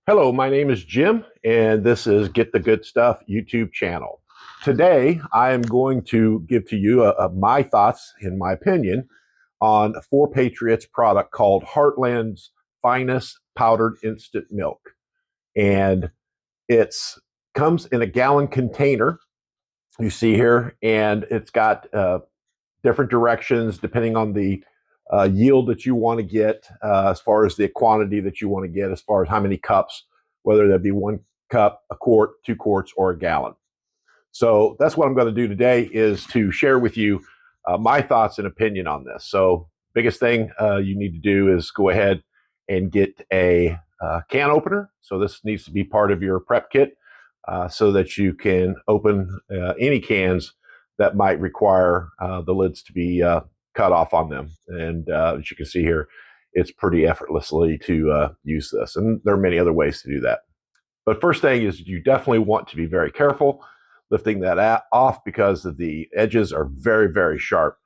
Hello, my name is Jim, and this is Get the Good Stuff YouTube channel. Today, I am going to give to you my thoughts, in my opinion, on 4Patriots product called Heartland's Finest Powdered Instant Milk. And it's comes in a gallon container, you see here, and it's got different directions depending on the yield that you want to get, as far as the quantity that you want to get, as far as how many cups, whether that be 1 cup, a quart, 2 quarts, or a gallon. So that's what I'm going to do today, is to share with you my thoughts and opinion on this. So biggest thing you need to do is go ahead and get a can opener. So this needs to be part of your prep kit, so that you can open any cans that might require the lids to be cut off on them. And as you can see here, it's pretty effortlessly to use this. And there are many other ways to do that. But first thing is, you definitely want to be very careful lifting that off, because of the edges are very, very sharp.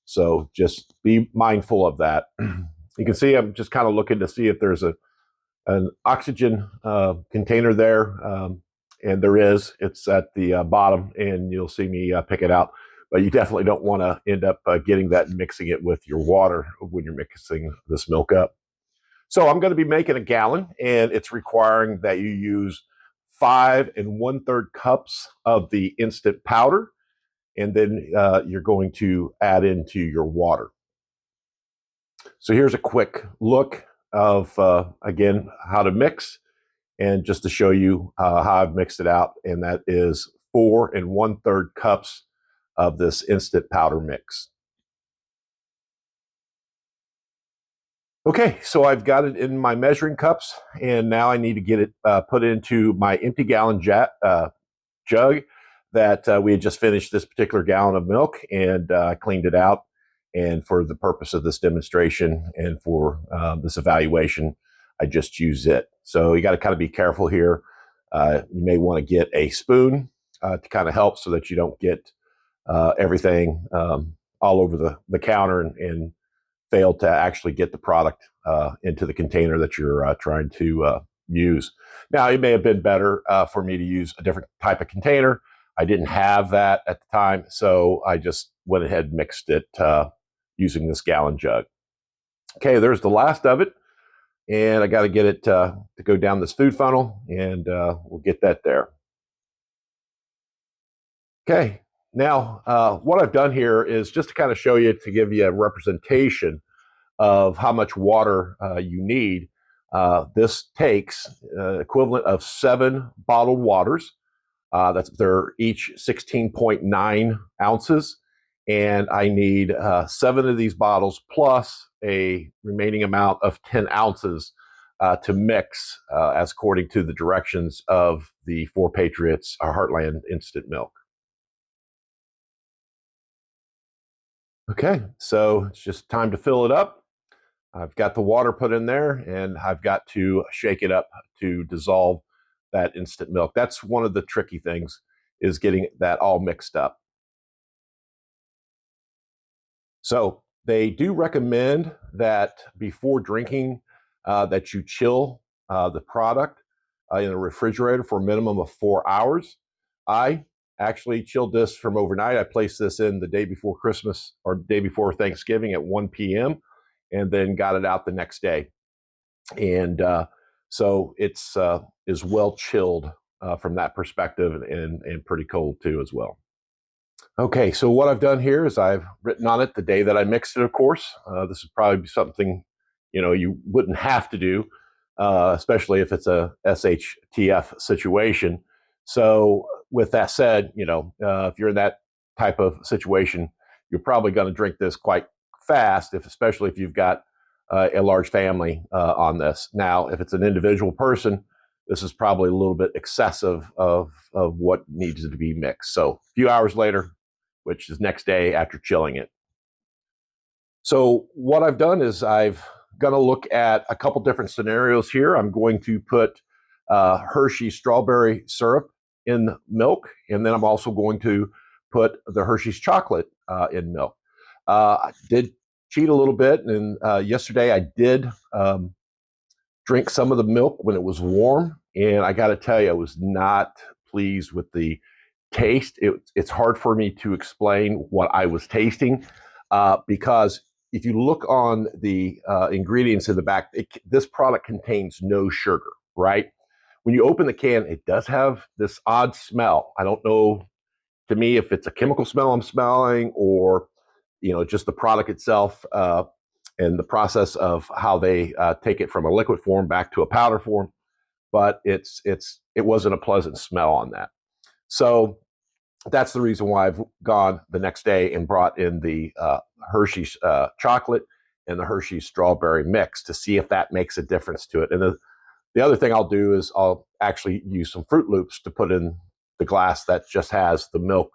So just be mindful of that. You can see I'm just kind of looking to see if there's an oxygen container there. And there is. It's at the bottom, and you'll see me pick it out. But you definitely don't want to end up getting that and mixing it with your water when you're mixing this milk up. So I'm going to be making a gallon, and it's requiring that you use 5 1/3 cups of the instant powder, and then you're going to add into your water. So here's a quick look of, again, how to mix, and just to show you how I've mixed it out. And that is 4 1/3 cups of this instant powder mix. Okay, so I've got it in my measuring cups, and now I need to get it put into my empty gallon jug that we had just finished this particular gallon of milk, and cleaned it out. And for the purpose of this demonstration and for this evaluation, I just use it. So you got to kind of be careful here. You may want to get a spoon to kind of help, so that you don't get everything all over the counter, and fail to actually get the product into the container that you're trying to use. Now, it may have been better for me to use a different type of container. I didn't have that at the time, so I just went ahead and mixed it using this gallon jug. Okay, there's the last of it, and I got to get it to go down this food funnel, and we'll get that there. Okay, now what I've done here is just to kind of show you, to give you a representation of how much water you need. This takes equivalent of 7 bottled waters. They're each 16.9 ounces, and I need 7 of these bottles plus a remaining amount of 10 ounces to mix, as according to the directions of the 4Patriots Heartland instant milk. Okay, so it's just time to fill it up. I've got the water put in there, and I've got to shake it up to dissolve that instant milk. That's one of the tricky things, is getting that all mixed up. So they do recommend that before drinking, that you chill the product in a refrigerator for a minimum of 4 hours. I actually chilled this from overnight. I placed this in the day before Christmas, or day before Thanksgiving, at 1 p.m., and then got it out the next day. And so it's is well chilled from that perspective, and pretty cold too as well. Okay, so what I've done here is I've written on it the day that I mixed it. Of course, this would probably be something you wouldn't have to do, especially if it's a SHTF situation. So with that said, if you're in that type of situation, you're probably going to drink this quite fast, especially if you've got a large family on this. Now, if it's an individual person, this is probably a little bit excessive of what needs to be mixed. So a few hours later, which is next day after chilling it. So what I've done is I've going to look at a couple different scenarios here. I'm going to put Hershey strawberry syrup in milk, and then I'm also going to put the Hershey's chocolate in milk. I did cheat a little bit, and yesterday I did drink some of the milk when it was warm, and I got to tell you, I was not pleased with the taste. It's hard for me to explain what I was tasting because if you look on the ingredients in the back, this product contains no sugar, right? When you open the can, it does have this odd smell. I don't know, to me, if it's a chemical smell I'm smelling or just the product itself and the process of how they take it from a liquid form back to a powder form. But it wasn't a pleasant smell on that. So that's the reason why I've gone the next day and brought in the Hershey's chocolate and the Hershey's strawberry mix to see if that makes a difference to it. And the other thing I'll do is I'll actually use some Fruit Loops to put in the glass that just has the milk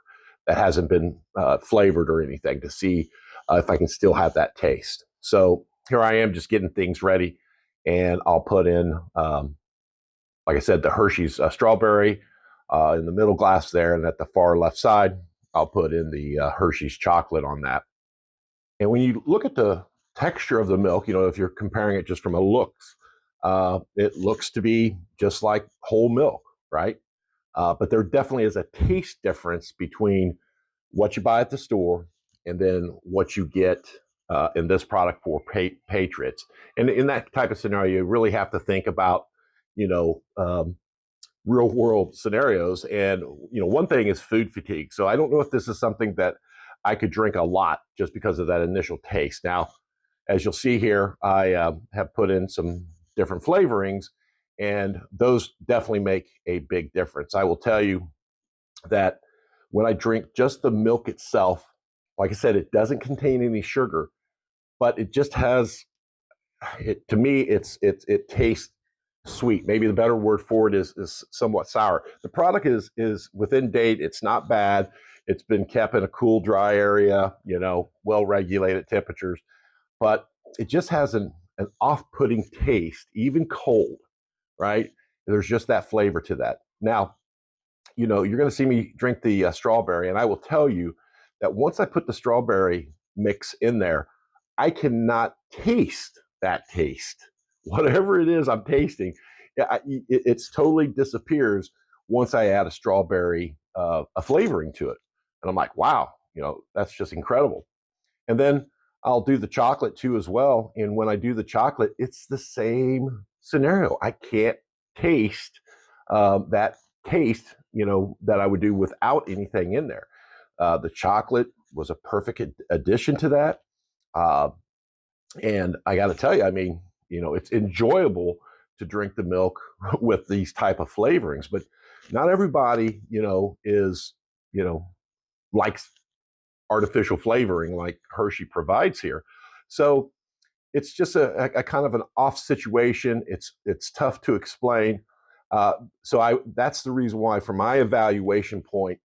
that hasn't been flavored or anything to see if I can still have that taste. So here I am just getting things ready, and I'll put in, like I said, the Hershey's strawberry in the middle glass there, and at the far left side, I'll put in the Hershey's chocolate on that. And when you look at the texture of the milk, if you're comparing it just from a looks, it looks to be just like whole milk, right? But there definitely is a taste difference between what you buy at the store and then what you get in this product for Patriots. And in that type of scenario, you really have to think about, you know, um, real world scenarios. And, one thing is food fatigue. So I don't know if this is something that I could drink a lot just because of that initial taste. Now, as you'll see here, I have put in some different flavorings, and those definitely make a big difference. I will tell you that when I drink just the milk itself, like I said, it doesn't contain any sugar, but it just has it. To me, it tastes sweet. Maybe the better word for it is somewhat sour. The product is within date. It's not bad. It's been kept in a cool, dry area, well regulated temperatures, but it just has an off-putting taste, even cold, right? There's just that flavor to that. Now, you're going to see me drink the strawberry, and I will tell you that once I put the strawberry mix in there, I cannot taste that taste. Whatever it is I'm tasting, it's totally disappears once I add a strawberry, a flavoring to it. And I'm like, wow, that's just incredible. And then I'll do the chocolate too as well. And when I do the chocolate, it's the same scenario. I can't taste that taste, that I would do without anything in there. The chocolate was a perfect addition to that. Uh, and I got to tell you, I mean, it's enjoyable to drink the milk with these type of flavorings, but not everybody, is, you know, likes artificial flavoring like Hershey provides here. So it's just a kind of an off situation. It's tough to explain. So that's the reason why, from my evaluation point,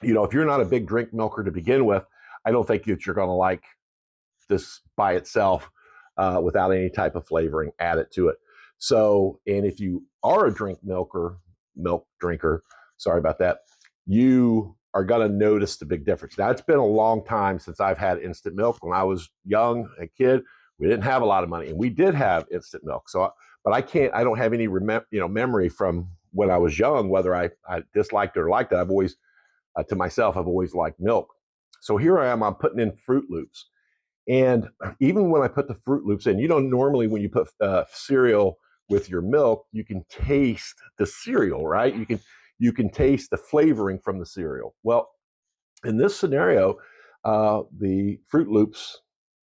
if you're not a big drink milker to begin with, I don't think that you're going to like this by itself without any type of flavoring added to it. So, and if you are a milk drinker, sorry about that, you are going to notice the big difference. Now, it's been a long time since I've had instant milk. When I was young, a kid, we didn't have a lot of money, and we did have instant milk. So, but I don't have any memory from when I was young, whether I disliked it or liked it. I've always, to myself, I've always liked milk. So here I am, I'm putting in Fruit Loops. And even when I put the Fruit Loops in, normally when you put cereal with your milk, you can taste the cereal, right? You can taste the flavoring from the cereal. Well, in this scenario, the Fruit Loops,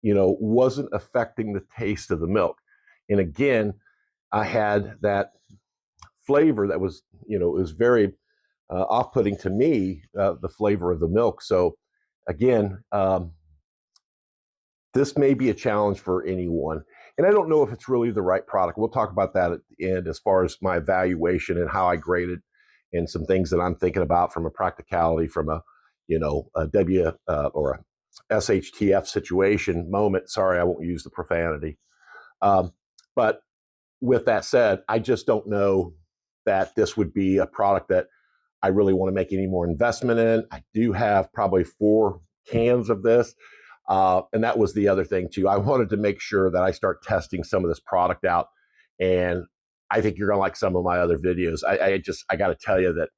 wasn't affecting the taste of the milk. And again, I had that flavor that was, it was very off-putting to me, the flavor of the milk. So again, this may be a challenge for anyone. And I don't know if it's really the right product. We'll talk about that at the end as far as my evaluation and how I grade it and some things that I'm thinking about from a practicality, from a W or a SHTF situation moment. Sorry, I won't use the profanity. But with that said, I just don't know that this would be a product that I really want to make any more investment in. I do have probably 4 cans of this. And that was the other thing too. I wanted to make sure that I start testing some of this product out And I think you're going to like some of my other videos. I got to tell you that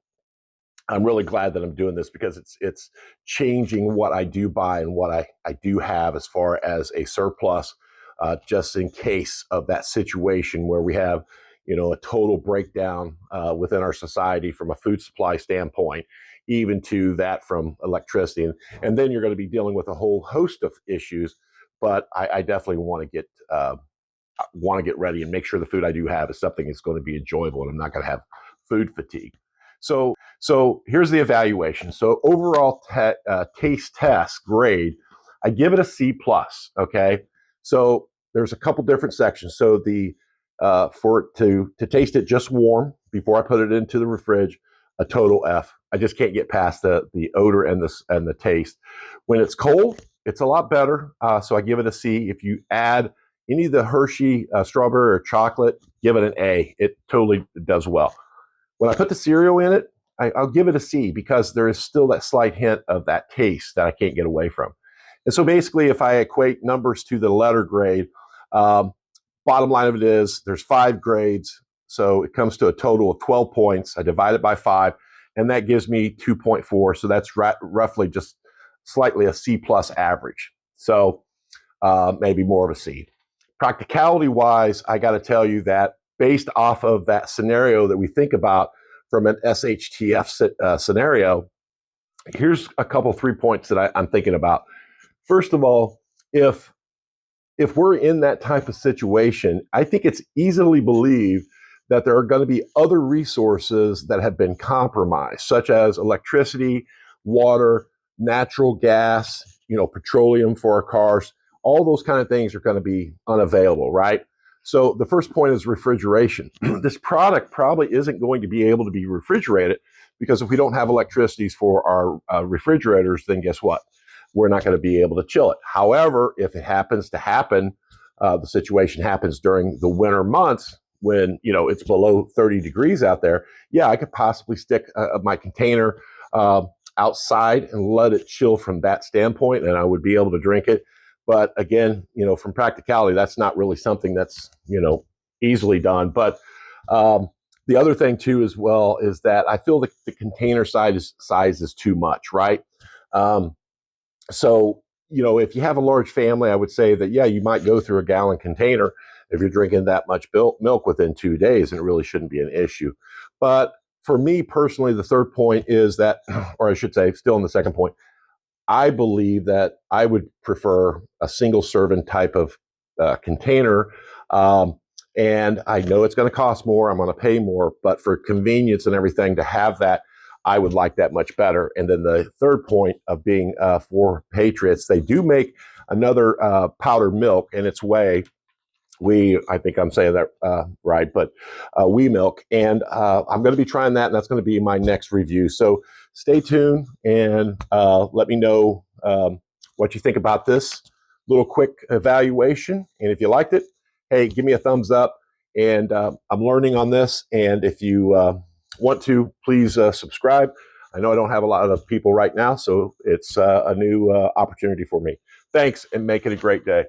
I'm really glad that I'm doing this because it's changing what I do buy and what I do have as far as a surplus, just in case of that situation where we have, a total breakdown within our society from a food supply standpoint, even to that from electricity, and then you're going to be dealing with a whole host of issues. But I definitely want to get ready and make sure the food I do have is something that's going to be enjoyable and I'm not going to have food fatigue. So here's the evaluation. So overall taste test grade, I give it a C plus. Okay. So there's a couple different sections. So for it to taste it just warm before I put it into the fridge, a total F. I just can't get past the odor and the taste. When it's cold, it's a lot better. So I give it a C. If you add any of the Hershey strawberry or chocolate, give it an A. It totally does well. When I put the cereal in it, I'll give it a C because there is still that slight hint of that taste that I can't get away from. And so basically, if I equate numbers to the letter grade, um, bottom line of it is there's 5 grades. So it comes to a total of 12 points. I divide it by 5, and that gives me 2.4. So that's roughly just slightly a C plus average. So maybe more of a C. Practicality wise, I got to tell you that based off of that scenario that we think about from an SHTF scenario, here's a couple 3 points that I'm thinking about. First of all, if we're in that type of situation, I think it's easily believed that there are going to be other resources that have been compromised, such as electricity, water, natural gas, petroleum for our cars. All those kind of things are going to be unavailable, right? So the first point is refrigeration. This product probably isn't going to be able to be refrigerated because if we don't have electricities for our refrigerators, then guess what? We're not going to be able to chill it. However, if it happens to happen, the situation happens during the winter months when it's below 30 degrees out there. Yeah, I could possibly stick my container outside and let it chill from that standpoint, and I would be able to drink it. But again, from practicality, that's not really something that's easily done. But the other thing too, as well, is that I feel the container size is too much, right? So, if you have a large family, I would say that, yeah, you might go through a gallon container if you're drinking that much milk within 2 days, and it really shouldn't be an issue. But for me personally, the third point is that, or I should say, still in the second point, I believe that I would prefer a single serving type of container. And I know it's going to cost more. I'm going to pay more, but for convenience and everything to have that, I would like that much better. And then the third point of being 4Patriots, they do make another powdered milk in its way. I think I'm saying that right, but wee milk. And I'm going to be trying that, and that's going to be my next review. So stay tuned and let me know what you think about this little quick evaluation. And if you liked it, hey, give me a thumbs up. And I'm learning on this. And if you want to, please subscribe. I know I don't have a lot of people right now, so it's a new opportunity for me. Thanks, and make it a great day.